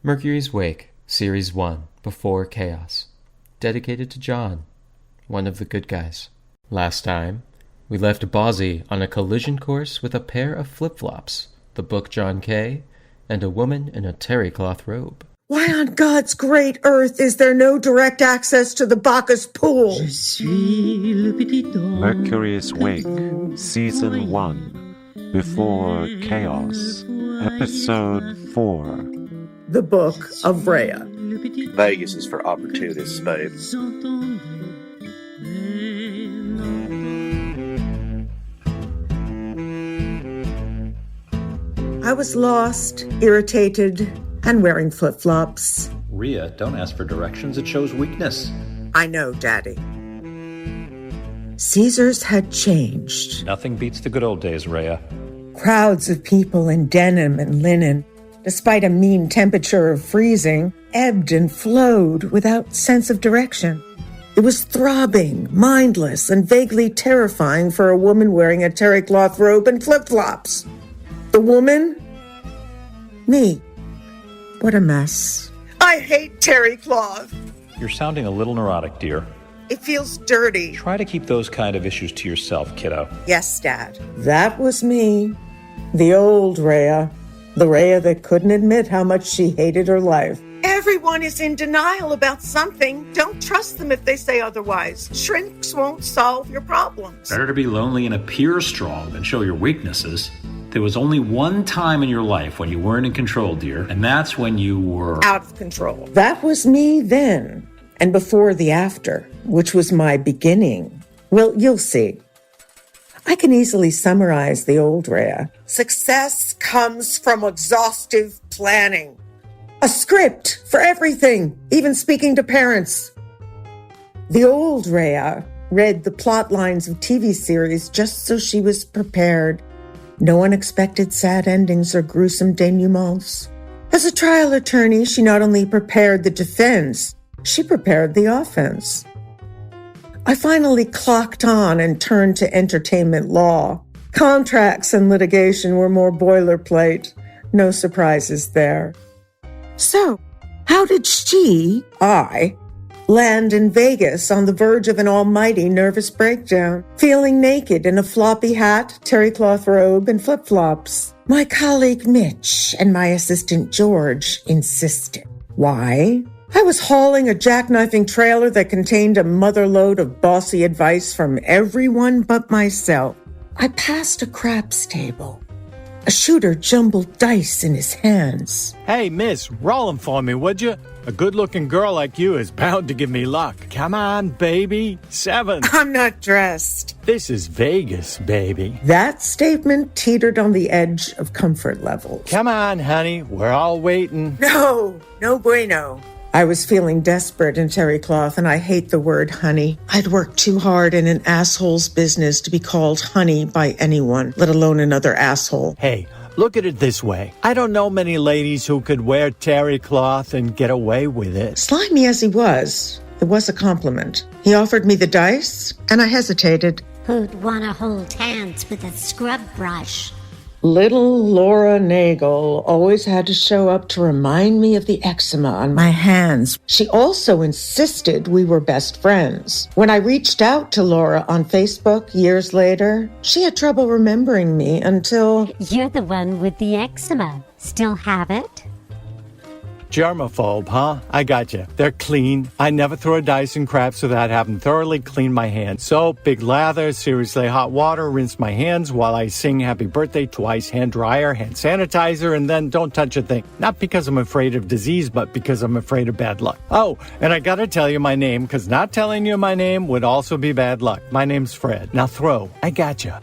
Mercury's Wake, Series 1, Before Chaos. Dedicated to John, one of the good guys. Last time, we left Bozzy on a collision course with a pair of flip-flops, the book John K., and a woman in a terry cloth robe. Why on God's great earth is there no direct access to the Bacchus pool? Mercury's Wake, Season 1, Before Chaos, Episode 4. The Book of Rhea. Vegas is for opportunists, babe. I was lost, irritated, and wearing flip-flops. Rhea, don't ask for directions. It shows weakness. I know, Daddy. Caesars had changed. Nothing beats the good old days, Rhea. Crowds of people in denim and linen, despite a mean temperature of freezing, ebbed and flowed without sense of direction. It was throbbing, mindless, and vaguely terrifying for a woman wearing a terry cloth robe and flip-flops. The woman? Me. What a mess. I hate terry cloth. You're sounding a little neurotic, dear. It feels dirty. Try to keep those kind of issues to yourself, kiddo. Yes, Dad. That was me. The old Rhea. The Rhea that couldn't admit how much she hated her life. Everyone is in denial about something. Don't trust them if they say otherwise. Shrinks won't solve your problems. Better to be lonely and appear strong than show your weaknesses. There was only one time in your life when you weren't in control, dear, and that's when you were out of control. That was me then, and before the after, which was my beginning. Well, you'll see. I can easily summarize the old Rhea. Success comes from exhaustive planning. A script for everything, even speaking to parents. The old Rhea read the plot lines of TV series just so she was prepared. No unexpected sad endings or gruesome denouements. As a trial attorney, she not only prepared the defense, she prepared the offense. I finally clocked on and turned to entertainment law. Contracts and litigation were more boilerplate. No surprises there. So, how did I, land in Vegas on the verge of an almighty nervous breakdown, feeling naked in a floppy hat, terry cloth robe, and flip-flops? My colleague Mitch and my assistant George insisted. Why? I was hauling a jackknifing trailer that contained a motherload of bossy advice from everyone but myself. I passed a craps table. A shooter jumbled dice in his hands. Hey, miss, roll 'em for me, would you? A good-looking girl like you is bound to give me luck. Come on, baby. 7. I'm not dressed. This is Vegas, baby. That statement teetered on the edge of comfort levels. Come on, honey. We're all waiting. No bueno. I was feeling desperate in terry cloth, and I hate the word honey. I'd worked too hard in an asshole's business to be called honey by anyone, let alone another asshole. Hey, look at it this way. I don't know many ladies who could wear terry cloth and get away with it. Slimy as he was, it was a compliment. He offered me the dice, and I hesitated. Who'd want to hold hands with a scrub brush? Little Laura Nagel always had to show up to remind me of the eczema on my hands. She also insisted we were best friends. When I reached out to Laura on Facebook years later, she had trouble remembering me until... You're the one with the eczema. Still have it? Germaphobe, huh? I gotcha. They're clean. I never throw a dice in craps without having thoroughly cleaned my hands. Soap, big lather, seriously hot water, rinse my hands while I sing happy birthday twice, hand dryer, hand sanitizer, and then don't touch a thing. Not because I'm afraid of disease, but because I'm afraid of bad luck. Oh, and I gotta tell you my name, because not telling you my name would also be bad luck. My name's Fred. Now throw. I gotcha.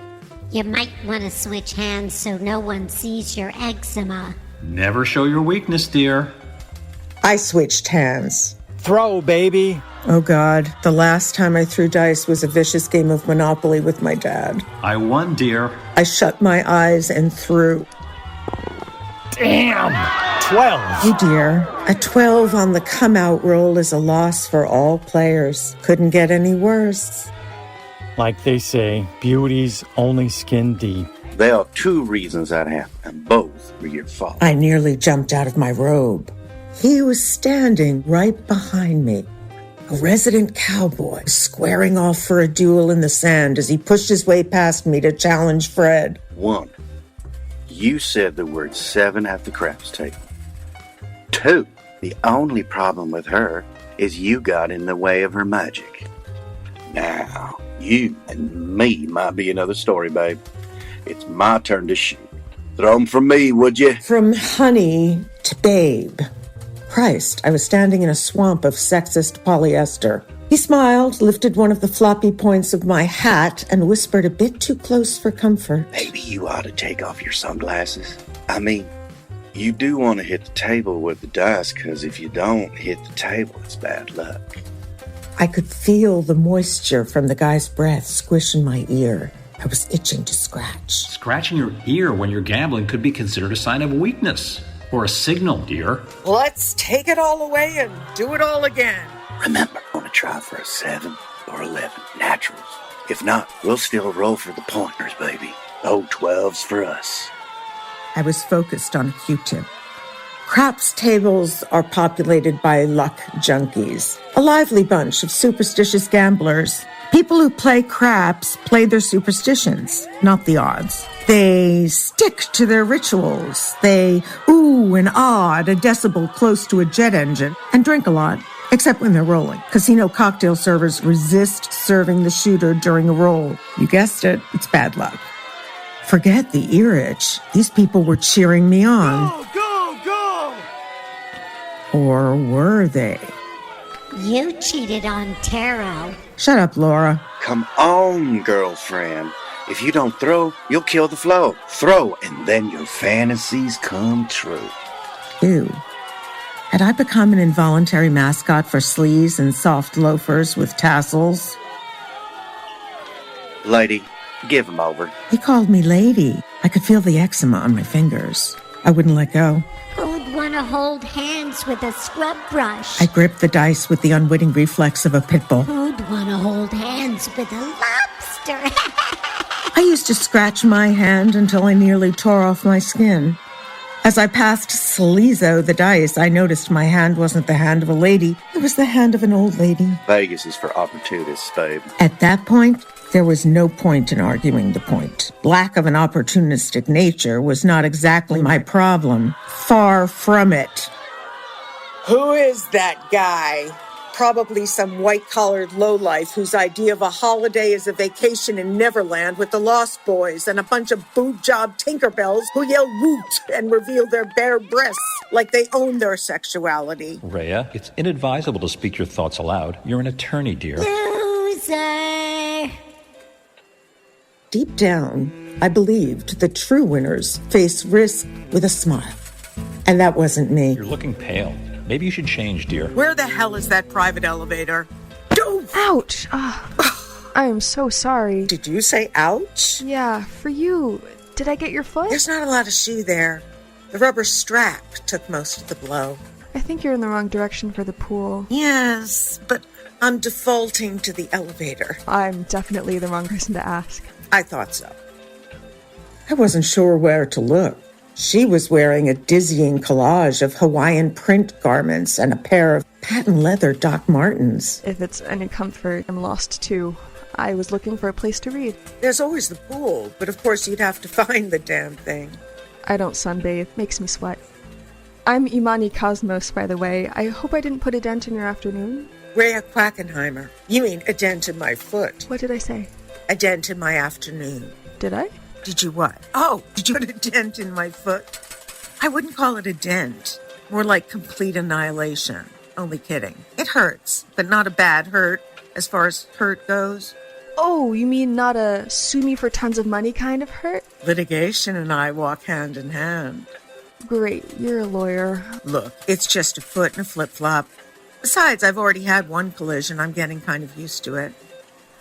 You might want to switch hands so no one sees your eczema. Never show your weakness, dear. I switched hands. Throw, baby. Oh, God. The last time I threw dice was a vicious game of Monopoly with my dad. I won, dear. I shut my eyes and threw. Damn! 12. Oh, dear. A 12 on the come-out roll is a loss for all players. Couldn't get any worse. Like they say, beauty's only skin deep. There are 2 reasons that happened, and both were your fault. I nearly jumped out of my robe. He was standing right behind me. A resident cowboy squaring off for a duel in the sand as he pushed his way past me to challenge Fred. 1. You said the word 7 at the craps table. 2. The only problem with her is you got in the way of her magic. Now, you and me might be another story, babe. It's my turn to shoot. Throw 'em from me, would you? From honey to babe. Christ, I was standing in a swamp of sexist polyester. He smiled, lifted one of the floppy points of my hat, and whispered a bit too close for comfort. Maybe you ought to take off your sunglasses. I mean, you do want to hit the table with the dice, because if you don't hit the table, it's bad luck. I could feel the moisture from the guy's breath squish in my ear. I was itching to scratch. Scratching your ear when you're gambling could be considered a sign of weakness. Or a signal, dear. Let's take it all away and do it all again. Remember, I want to try for a 7 or 11 naturals. If not, we'll still roll for the pointers, baby. Oh, 12's for us. I was focused on a Q-tip. Craps tables are populated by luck junkies, a lively bunch of superstitious gamblers. People who play craps play their superstitions, not the odds. They stick to their rituals. They ooh and ah at a decibel close to a jet engine and drink a lot, except when they're rolling. Casino cocktail servers resist serving the shooter during a roll. You guessed it, it's bad luck. Forget the ear itch. These people were cheering me on. Go, go, go! Or were they? You cheated on tarot. Shut up, Laura. Come on, girlfriend. If you don't throw, you'll kill the flow. Throw, and then your fantasies come true. Ew. Had I become an involuntary mascot for sleaze and soft loafers with tassels? Lady, give him over. He called me lady. I could feel the eczema on my fingers. I wouldn't let go. Who'd want to hold hands with a scrub brush? I gripped the dice with the unwitting reflex of a pit bull. Who'd want to hold hands with a lobster? I used to scratch my hand until I nearly tore off my skin. As I passed Sleazo the dice, I noticed my hand wasn't the hand of a lady. It was the hand of an old lady. Vegas is for opportunists, babe. At that point, there was no point in arguing the point. Lack of an opportunistic nature was not exactly my problem. Far from it. Who is that guy? Probably some white-collared lowlife whose idea of a holiday is a vacation in Neverland with the Lost Boys and a bunch of boob job Tinkerbells who yell woot and reveal their bare breasts like they own their sexuality. Rhea, it's inadvisable to speak your thoughts aloud. You're an attorney, dear. Loser. Deep down, I believed the true winners face risk with a smile. And that wasn't me. You're looking pale. Maybe you should change, dear. Where the hell is that private elevator? Doof! Ouch! I am so sorry. Did you say ouch? Yeah, for you. Did I get your foot? There's not a lot of shoe there. The rubber strap took most of the blow. I think you're in the wrong direction for the pool. Yes, but I'm defaulting to the elevator. I'm definitely the wrong person to ask. I thought so. I wasn't sure where to look. She was wearing a dizzying collage of Hawaiian print garments and a pair of patent leather Doc Martens. If it's any comfort, I'm lost too. I was looking for a place to read. There's always the pool, but of course you'd have to find the damn thing. I don't sunbathe. Makes me sweat. I'm Imani Cosmos, by the way. I hope I didn't put a dent in your afternoon. Rhea Quackenheimer. You mean a dent in my foot. What did I say? A dent in my afternoon. Did I? Did you what? Oh, did you put a dent in my foot? I wouldn't call it a dent. More like complete annihilation. Only kidding. It hurts, but not a bad hurt as far as hurt goes. Oh, you mean not a sue me for tons of money kind of hurt? Litigation and I walk hand in hand. Great, you're a lawyer. Look, it's just a foot and a flip-flop. Besides, I've already had one collision. I'm getting kind of used to it.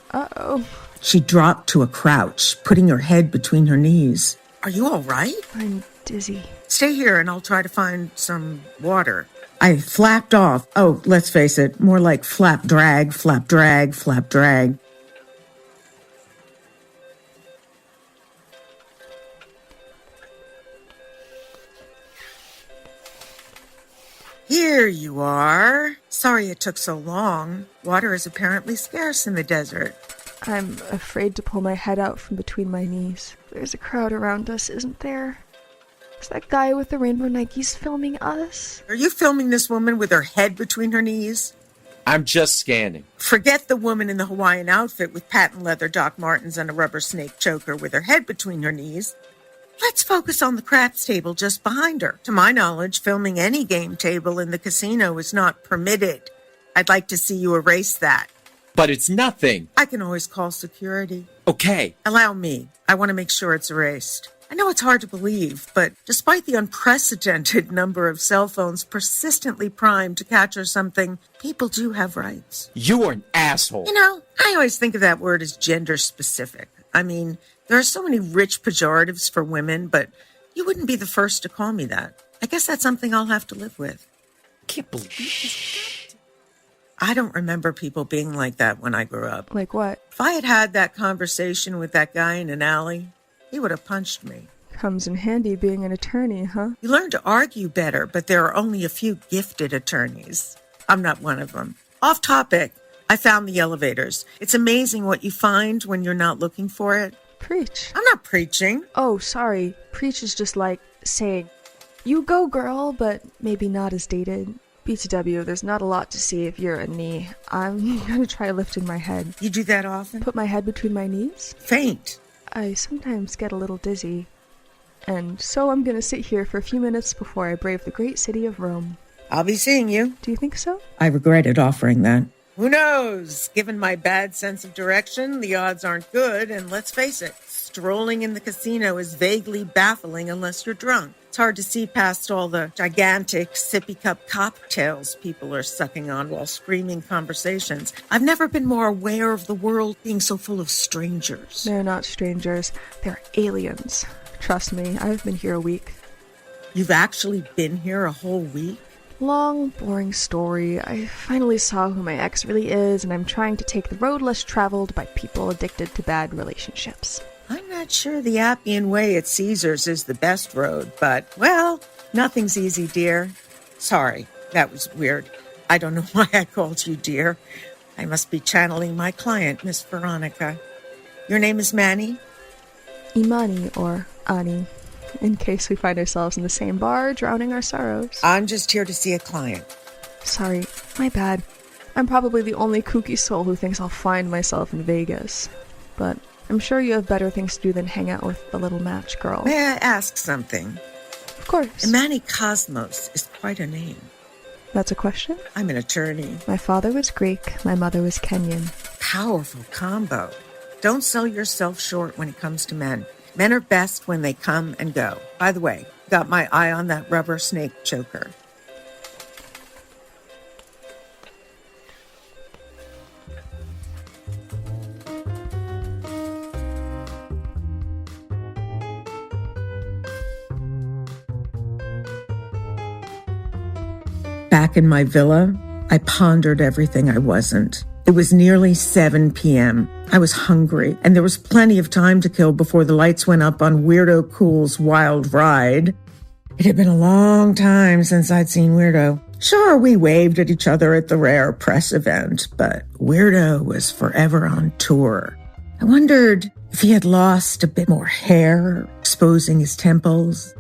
Uh-oh. She dropped to a crouch, putting her head between her knees. Are you all right? I'm dizzy. Stay here and I'll try to find some water. I flapped off. Oh, let's face it, more like flap drag, flap drag, flap drag. Here you are. Sorry it took so long. Water is apparently scarce in the desert. I'm afraid to pull my head out from between my knees. There's a crowd around us, isn't there? Is that guy with the rainbow Nikes filming us? Are you filming this woman with her head between her knees? I'm just scanning. Forget the woman in the Hawaiian outfit with patent leather Doc Martens and a rubber snake choker with her head between her knees. Let's focus on the craps table just behind her. To my knowledge, filming any game table in the casino is not permitted. I'd like to see you erase that. But it's nothing. I can always call security. Okay. Allow me. I want to make sure it's erased. I know it's hard to believe, but despite the unprecedented number of cell phones persistently primed to capture something, people do have rights. You are an asshole. You know, I always think of that word as gender specific. I mean, there are so many rich pejoratives for women, but you wouldn't be the first to call me that. I guess that's something I'll have to live with. I can't believe this. I don't remember people being like that when I grew up. Like what? If I had had that conversation with that guy in an alley, he would have punched me. Comes in handy being an attorney, huh? You learn to argue better, but there are only a few gifted attorneys. I'm not one of them. Off topic, I found the elevators. It's amazing what you find when you're not looking for it. Preach. I'm not preaching. Oh, sorry. Preach is just like saying, you go, girl, but maybe not as dated. BTW, there's not a lot to see if you're a knee. I'm gonna try lifting my head. You do that often? Put my head between my knees? Faint. I sometimes get a little dizzy. And so I'm gonna sit here for a few minutes before I brave the great city of Rome. I'll be seeing you. Do you think so? I regretted offering that. Who knows? Given my bad sense of direction, the odds aren't good, and let's face it, strolling in the casino is vaguely baffling unless you're drunk. It's hard to see past all the gigantic sippy cup cocktails people are sucking on while screaming conversations. I've never been more aware of the world being so full of strangers. They're not strangers. They're aliens. Trust me, I've been here a week. You've actually been here a whole week? Long, boring story. I finally saw who my ex really is, and I'm trying to take the road less traveled by people addicted to bad relationships. I'm not sure the Appian Way at Caesars is the best road, but, well, nothing's easy, dear. Sorry, that was weird. I don't know why I called you dear. I must be channeling my client, Miss Veronica. Your name is Manny? Imani, or Ani, in case we find ourselves in the same bar, drowning our sorrows. I'm just here to see a client. Sorry, my bad. I'm probably the only kooky soul who thinks I'll find myself in Vegas. But I'm sure you have better things to do than hang out with the little match girl. May I ask something? Of course. Imani Cosmos is quite a name. That's a question? I'm an attorney. My father was Greek, my mother was Kenyan. Powerful combo. Don't sell yourself short when it comes to men. Men are best when they come and go. By the way, got my eye on that rubber snake choker. Back in my villa, I pondered everything I wasn't. It was nearly 7 p.m. I was hungry, and there was plenty of time to kill before the lights went up on Weirdo Cool's Wild Ride. It had been a long time since I'd seen Weirdo. Sure, we waved at each other at the rare press event, but Weirdo was forever on tour. I wondered if he had lost a bit more hair, exposing his temples.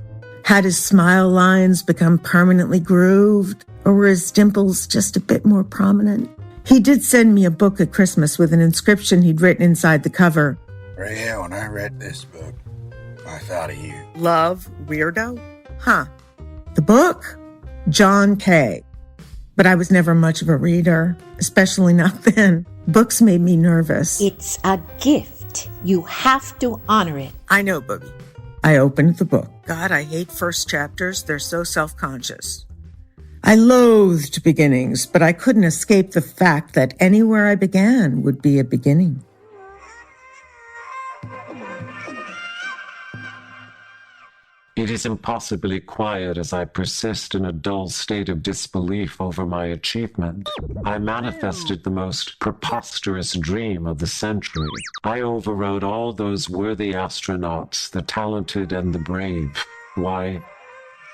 Had his smile lines become permanently grooved, or were his dimples just a bit more prominent? He did send me a book at Christmas with an inscription he'd written inside the cover. Rhea, when I read this book, I thought of you. Love Weirdo? Huh. The book? John K. But I was never much of a reader, especially not then. Books made me nervous. It's a gift. You have to honor it. I know, Boogie. I opened the book. God, I hate first chapters. They're so self-conscious. I loathed beginnings, but I couldn't escape the fact that anywhere I began would be a beginning. It is impossibly quiet as I persist in a dull state of disbelief over my achievement. I manifested the most preposterous dream of the century. I overrode all those worthy astronauts, the talented and the brave. Why?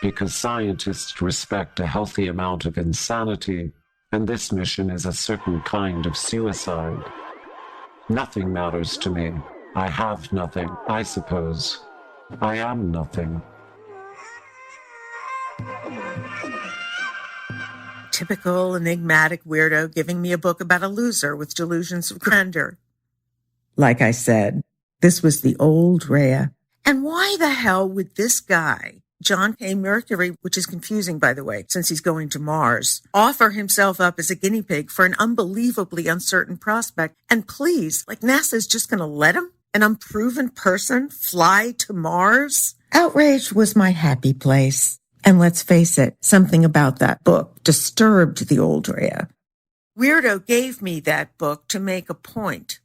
because scientists respect a healthy amount of insanity, and this mission is a certain kind of suicide. Nothing matters to me. I have nothing, I suppose. I am nothing. Typical enigmatic weirdo giving me a book about a loser with delusions of grandeur. Like I said, this was the old Rhea. And why the hell would this guy, John K. Mercury, which is confusing, by the way, since he's going to Mars, offer himself up as a guinea pig for an unbelievably uncertain prospect? And please, like NASA's just going to let him, an unproven person, fly to Mars? Outrage was my happy place. And let's face it, something about that book disturbed the old Rhea. Weirdo gave me that book to make a point.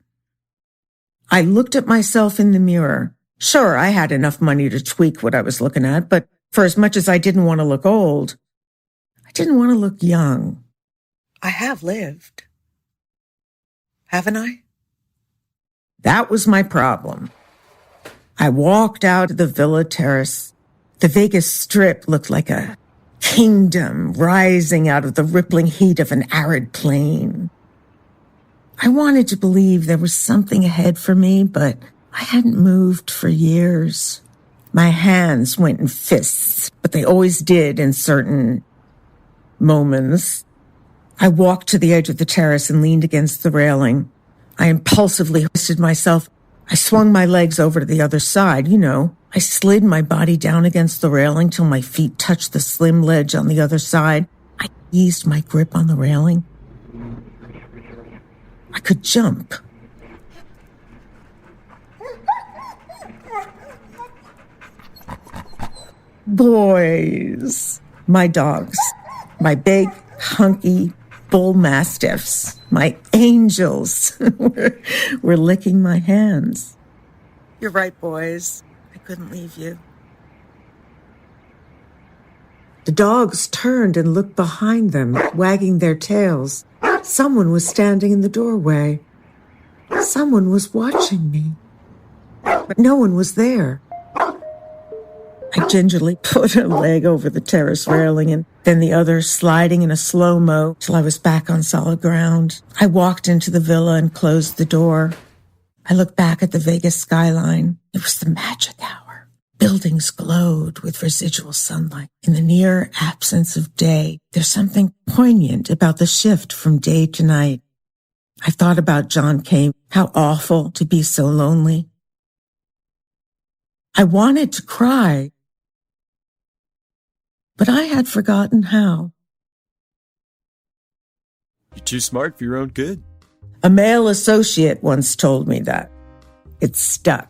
I looked at myself in the mirror. Sure, I had enough money to tweak what I was looking at, but for as much as I didn't want to look old, I didn't want to look young. I have lived. Haven't I? That was my problem. I walked out of the villa terrace. The Vegas Strip looked like a kingdom rising out of the rippling heat of an arid plain. I wanted to believe there was something ahead for me, but I hadn't moved for years. My hands went in fists, but they always did in certain moments. I walked to the edge of the terrace and leaned against the railing. I impulsively hoisted myself. I swung my legs over to the other side, I slid my body down against the railing till my feet touched the slim ledge on the other side. I eased my grip on the railing. I could jump. Boys, my dogs, my big, hunky bull mastiffs, my angels were licking my hands. You're right, boys. I couldn't leave you. The dogs turned and looked behind them, wagging their tails. Someone was standing in the doorway. Someone was watching me. But no one was there. I gingerly put a leg over the terrace railing and then the other, sliding in a slow-mo till I was back on solid ground. I walked into the villa and closed the door. I looked back at the Vegas skyline. It was the magic hour. Buildings glowed with residual sunlight. In the near absence of day, there's something poignant about the shift from day to night. I thought about John K. How awful to be so lonely. I wanted to cry, but I had forgotten how. You're too smart for your own good. A male associate once told me that. It stuck.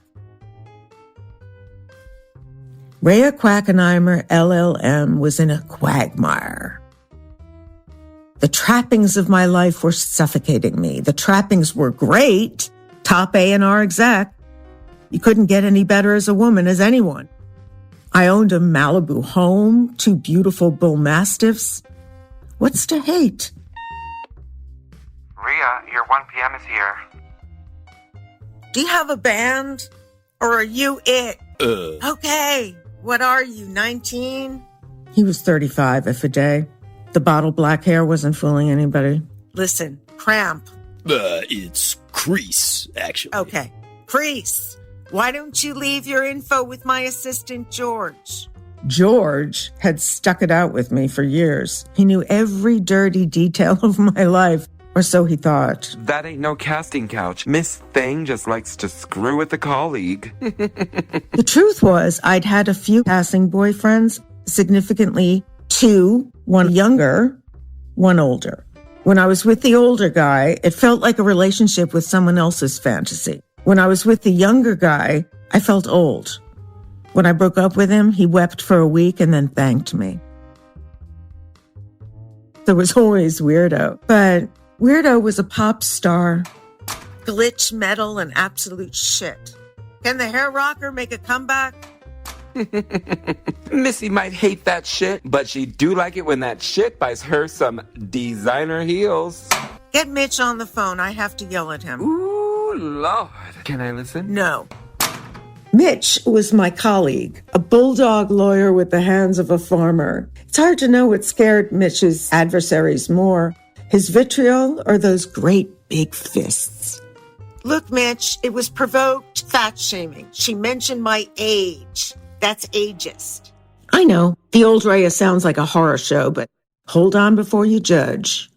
Rhea Quackenheimer, LLM, was in a quagmire. The trappings of my life were suffocating me. The trappings were great. Top A&R exec. You couldn't get any better as a woman as anyone. I owned a Malibu home, 2 beautiful bull mastiffs. What's to hate? Rhea, your 1 p.m. is here. Do you have a band? Or are you it? Okay. What are you, 19? He was 35 if a day. The bottle black hair wasn't fooling anybody. Listen, cramp. It's crease, actually. Okay, crease. Why don't you leave your info with my assistant, George? George had stuck it out with me for years. He knew every dirty detail of my life, or so he thought. That ain't no casting couch. Miss Thing just likes to screw with a colleague. The truth was, I'd had a few passing boyfriends, significantly 2, one younger, one older. When I was with the older guy, it felt like a relationship with someone else's fantasy. When I was with the younger guy, I felt old. When I broke up with him, he wept for a week and then thanked me. There was always Weirdo, but Weirdo was a pop star. Glitch metal and absolute shit. Can the hair rocker make a comeback? Missy might hate that shit, but she do like it when that shit buys her some designer heels. Get Mitch on the phone. I have to yell at him. Ooh, Lord. Can I listen? No. Mitch was my colleague, a bulldog lawyer with the hands of a farmer. It's hard to know what scared Mitch's adversaries more, his vitriol or those great big fists. Look, Mitch, it was provoked fat-shaming. She mentioned my age. That's ageist. I know, the old Rhea sounds like a horror show, but hold on before you judge.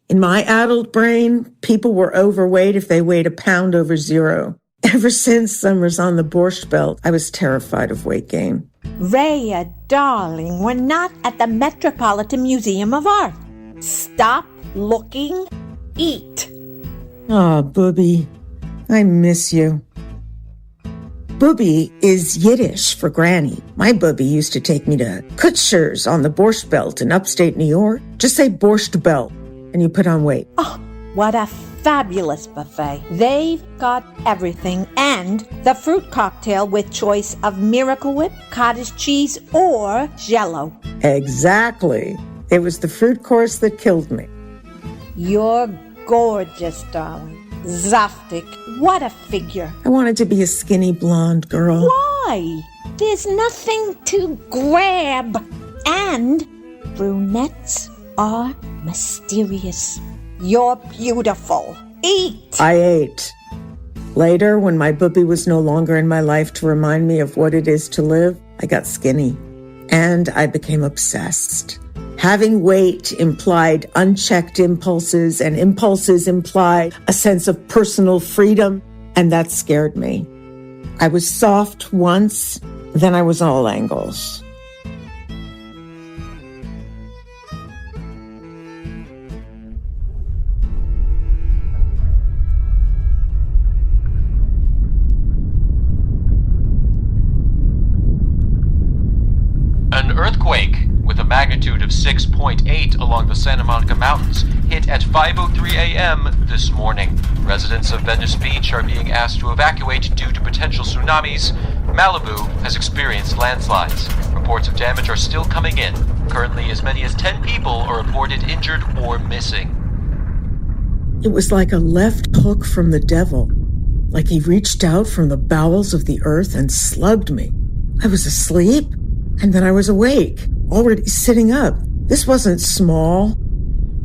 In my addled brain, people were overweight if they weighed a pound over zero. Ever since summers on the Borscht Belt, I was terrified of weight gain. Rhea, darling, we're not at the Metropolitan Museum of Art. Stop looking, eat. Ah, Booby, I miss you. Booby is Yiddish for granny. My Booby used to take me to Kutscher's on the Borscht Belt in upstate New York. Just say Borscht Belt, and you put on weight. Oh, what a fabulous buffet. They've got everything, and the fruit cocktail with choice of Miracle Whip, cottage cheese, or Jell-O. Exactly. It was the fruit course that killed me. You're gorgeous, darling. Zaftig. What a figure. I wanted to be a skinny blonde girl. Why? There's nothing to grab. And brunettes are mysterious. You're beautiful. Eat. I ate. Later, when my Booby was no longer in my life to remind me of what it is to live, I got skinny. And I became obsessed. Having weight implied unchecked impulses, and impulses implied a sense of personal freedom, and that scared me. I was soft once, then I was all angles. An earthquake with a magnitude of 6.8 along the Santa Monica Mountains hit at 5:03 a.m. this morning. Residents of Venice Beach are being asked to evacuate due to potential tsunamis. Malibu has experienced landslides. Reports of damage are still coming in. Currently, as many as 10 people are reported injured or missing. It was like a left hook from the devil, like he reached out from the bowels of the earth and slugged me. I was asleep, and then I was awake, already sitting up. This wasn't small.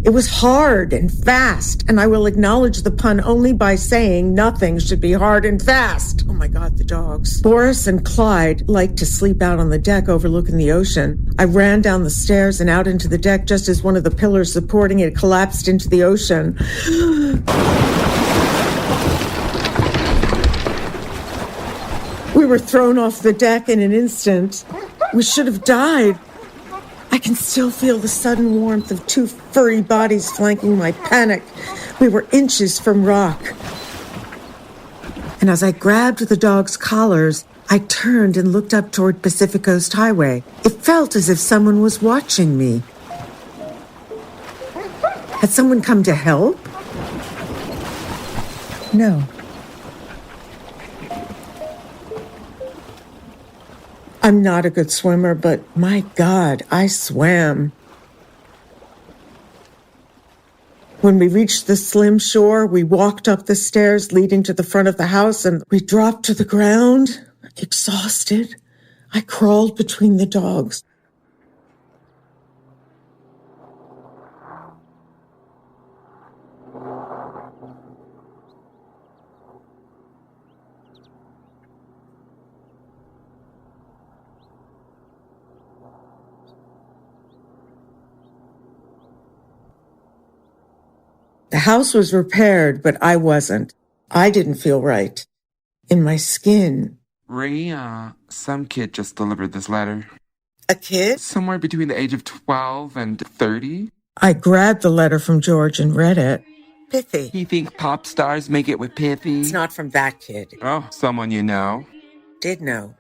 It was hard and fast, and I will acknowledge the pun only by saying nothing should be hard and fast. Oh my God, the dogs. Boris and Clyde liked to sleep out on the deck overlooking the ocean. I ran down the stairs and out into the deck just as one of the pillars supporting it collapsed into the ocean. We were thrown off the deck in an instant. We should have died. I can still feel the sudden warmth of two furry bodies flanking my panic. We were inches from rock. And as I grabbed the dogs' collars, I turned and looked up toward Pacific Coast Highway. It felt as if someone was watching me. Had someone come to help? No. I'm not a good swimmer, but my God, I swam. When we reached the slim shore, we walked up the stairs leading to the front of the house, and we dropped to the ground, exhausted. I crawled between the dogs. The house was repaired, but I wasn't. I didn't feel right. In my skin. Rhea, some kid just delivered this letter. A kid? Somewhere between the age of 12 and 30. I grabbed the letter from George and read it. Pithy. You think pop stars make it with pithy? It's not from that kid. Oh, someone you know. Did know.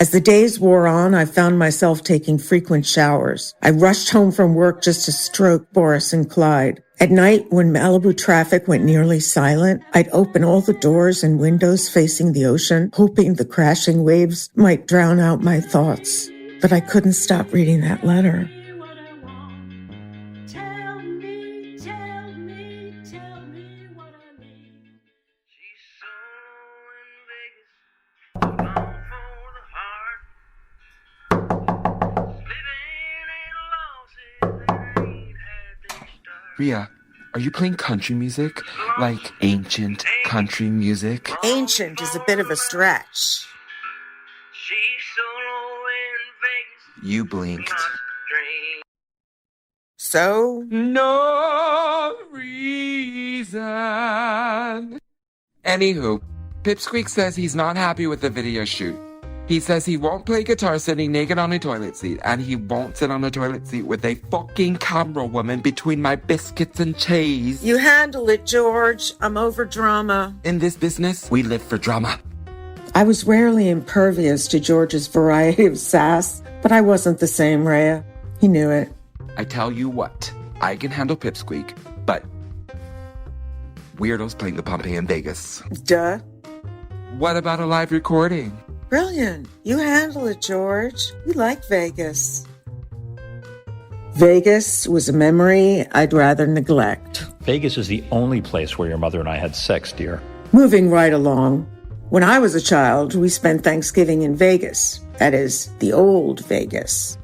As the days wore on, I found myself taking frequent showers. I rushed home from work just to stroke Boris and Clyde. At night, when Malibu traffic went nearly silent, I'd open all the doors and windows facing the ocean, hoping the crashing waves might drown out my thoughts. But I couldn't stop reading that letter. Rhea, are you playing country music? Like ancient country music? Ancient is a bit of a stretch. You blinked. So? No reason. Anywho, Pipsqueak says he's not happy with the video shoot. He says he won't play guitar sitting naked on a toilet seat, and he won't sit on a toilet seat with a fucking camera woman between my biscuits and cheese. You handle it, George. I'm over drama. In this business, we live for drama. I was rarely impervious to George's variety of sass, but I wasn't the same, Rhea. He knew it. I tell you what, I can handle Pipsqueak, but weirdos playing the Pompeii in Vegas. Duh. What about a live recording? Brilliant. You handle it, George. You like Vegas. Vegas was a memory I'd rather neglect. Vegas is the only place where your mother and I had sex, dear. Moving right along. When I was a child, we spent Thanksgiving in Vegas. That is, the old Vegas.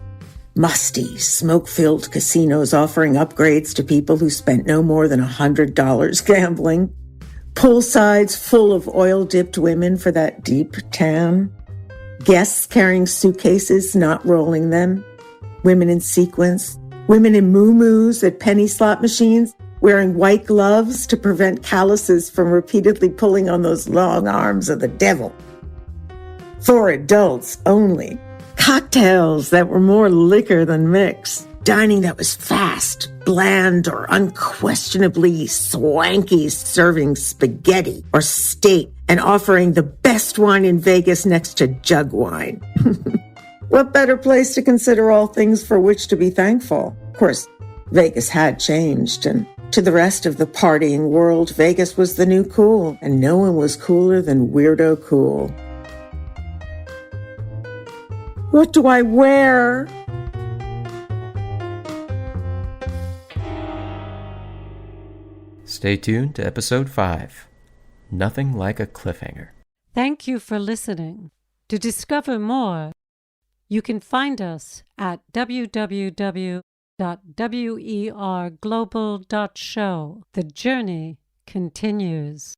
Musty, smoke-filled casinos offering upgrades to people who spent no more than $100 gambling. Poolsides full of oil-dipped women for that deep tan. Guests carrying suitcases, not rolling them. Women in sequins. Women in muumuus at penny slot machines, wearing white gloves to prevent calluses from repeatedly pulling on those long arms of the devil. For adults only. Cocktails that were more liquor than mix. Dining that was fast, bland, or unquestionably swanky, serving spaghetti or steak and offering the best wine in Vegas next to jug wine. What better place to consider all things for which to be thankful? Of course, Vegas had changed, and to the rest of the partying world, Vegas was the new cool, and no one was cooler than Weirdo Cool. What do I wear? Stay tuned to episode 5. Nothing like a cliffhanger. Thank you for listening. To discover more, you can find us at www.werglobal.show. The journey continues.